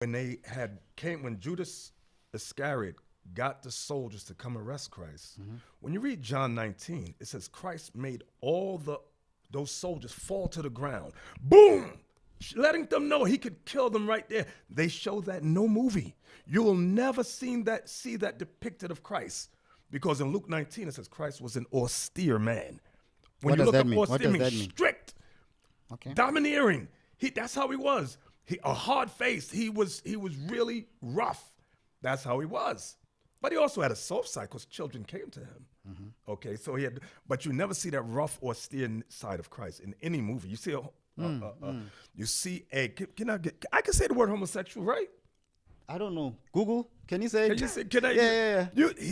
when Judas Iscariot got the soldiers to come arrest Christ, when you read John 19, it says Christ made all those soldiers fall to the ground. Boom! Letting them know he could kill them right there. They show that in no movie. You will never see that depicted of Christ. Because in Luke 19, it says Christ was an austere man. When What you does look that up mean? What austere, does it that means mean? strict, Okay. domineering. That's how he was. A hard face. He was really rough. That's how he was. But he also had a soft side because children came to him. Okay, so but you never see that rough, austere side of Christ in any movie. You see I can say the word homosexual, right? I don't know. Google, can you say Can it? you say, can I? Yeah.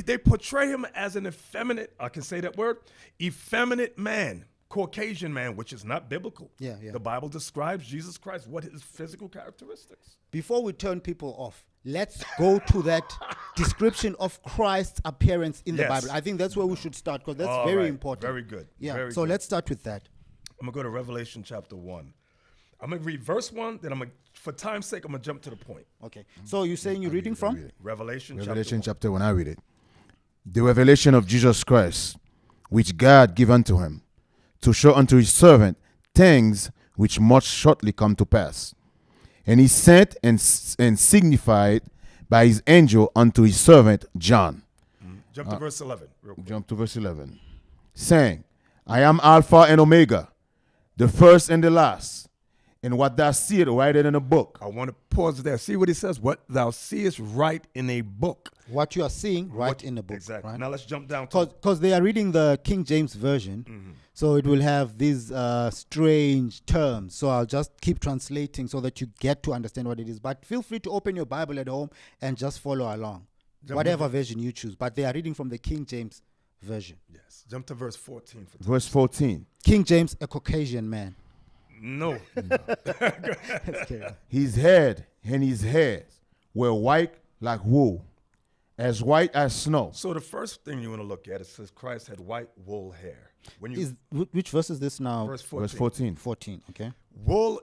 They portray him as an effeminate, I can say that word, effeminate man, Caucasian man, which is not biblical. Yeah. The Bible describes Jesus Christ, what his physical characteristics. Before we turn people off, let's go to that description of Christ's appearance in the Yes. Bible. I think that's where we should start because that's All very right. important. Very good. Yeah. Very So good. let's start with that. I'm going to go to Revelation chapter 1. I'm going to read verse 1, then for time's sake, I'm going to jump to the point. Okay. So you're saying you're reading from? Revelation Revelation chapter 1. chapter 1, I read it. The revelation of Jesus Christ, which God gave unto him, to show unto his servant things which must shortly come to pass. And he sent and signified by his angel unto his servant John. Jump to verse 11. Real quick. Jump to verse 11. Saying, I am Alpha and Omega, the first and the last. And what thou seest, write it in a book. I want to pause there. See what he says? What thou seest, write in a book. What you are seeing, right in the book. Exactly. Right? Now let's jump down to Because they are reading the King James Version, so it will have these strange terms. So I'll just keep translating so that you get to understand what it is. But feel free to open your Bible at home and just follow along, whatever version you choose. But they are reading from the King James Version. Yes. Jump to verse 14. Verse 14. King James, a Caucasian man. No. His head and his hairs were white like wool, as white as snow. So the first thing you want to look at, it says Christ had white wool hair. When you Which verse is this now? verse 14. Verse 14. 14, okay. Wool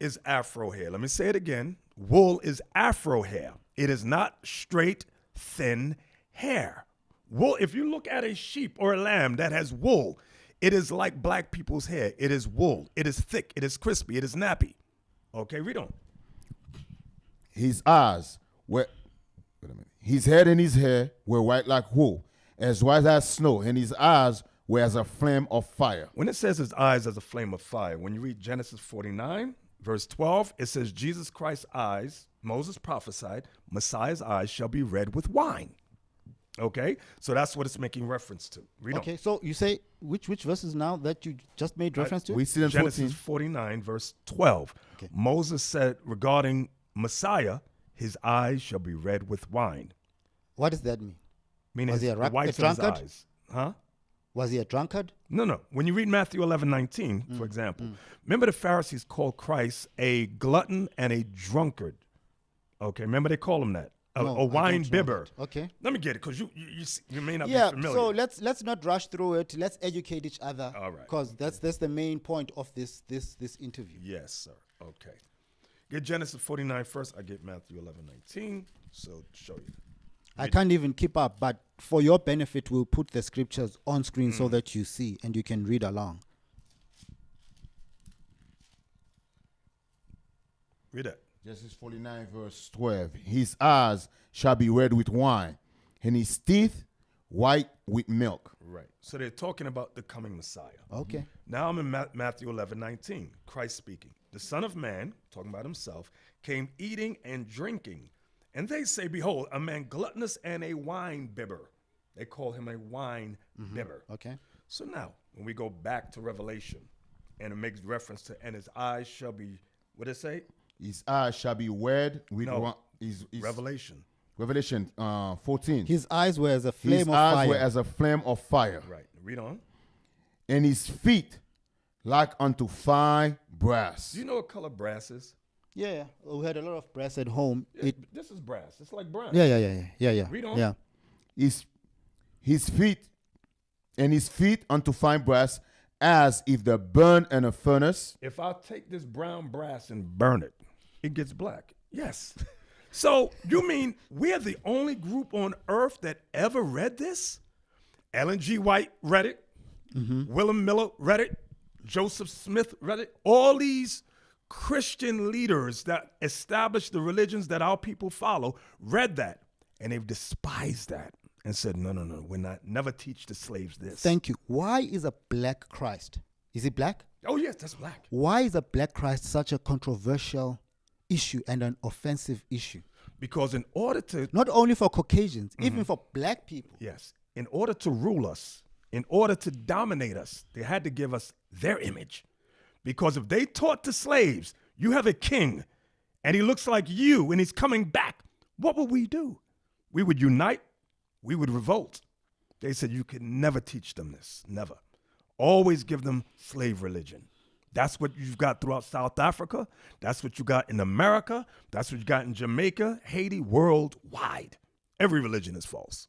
is afro hair. Let me say it again. Wool is afro hair. It is not straight, thin hair. Wool, if you look at a sheep or a lamb that has wool, it is like black people's hair. It is wool. It is thick. It is crispy. It is nappy. Okay, read on. His eyes were, wait a minute. His head and his hair were white like wool, as white as snow, and his eyes were as a flame of fire. When it says his eyes as a flame of fire, when you read Genesis 49, verse 12, it says Jesus Christ's eyes, Moses prophesied, Messiah's eyes shall be red with wine. Okay, so that's what it's making reference to. Read Okay, so you say which verses now that you just made reference to? We see in Genesis 14. 49, verse 12. Okay. Moses said regarding Messiah, his eyes shall be red with wine. What does that mean? Meaning Was he the a whites of his drunkard? eyes. Huh? Was he a drunkard? No. When you read Matthew 11:19, for example, remember the Pharisees called Christ a glutton and a drunkard. Okay, remember they call him that. No, A I wine don't know bibber. that. Okay. Let me get it, because you may not Yeah, be familiar. so let's not rush through it. Let's educate each other. All right, Because that's the main point of this interview. Yes, sir. Okay. Get Genesis 49 first. I get Matthew 11:19. So show you. I can't even keep up, but for your benefit, we'll put the scriptures on screen so that you see and you can read along. Read that. Genesis 49, verse 12. His eyes shall be red with wine, and his teeth white with milk. Right. So they're talking about the coming Messiah. Okay. Now I'm in Matthew 11:19. Christ speaking. The Son of Man, talking about himself, came eating and drinking. And they say, behold, a man gluttonous and a wine bibber. They call him a wine bibber. Okay. So now, when we go back to Revelation, and it makes reference to, and his eyes shall be, what did it say? His eyes shall be red with No. wine. Revelation. Revelation 14. His eyes were as a flame His of eyes fire. were as a flame of fire, Right. Read on. and his feet like unto fine brass. Do you know what color brass is? Yeah, we had a lot of brass at home. This is brass. It's like brown. Yeah. Read on. Yeah. His feet unto fine brass, as if they're burned in a furnace. If I take this brown brass and burn it, it gets black. Yes. So you mean we're the only group on earth that ever read this? Ellen G. White read it. Willem Miller read it. Joseph Smith read it. All these Christian leaders that established the religions that our people follow read that, and they've despised that and said, no, we're not, never teach the slaves this. Thank you. Why is a black Christ? Is he black? Oh, yes, that's black. Why is a black Christ such a controversial issue and an offensive issue? Because in order to, Not only for Caucasians, even for black people. yes, in order to rule us, in order to dominate us, they had to give us their image. Because if they taught the slaves, you have a king and he looks like you and he's coming back, what would we do? We would unite, we would revolt. They said you could never teach them this, never. Always give them slave religion. That's what you've got throughout South Africa. That's what you got in America. That's what you got in Jamaica, Haiti, worldwide. Every religion is false.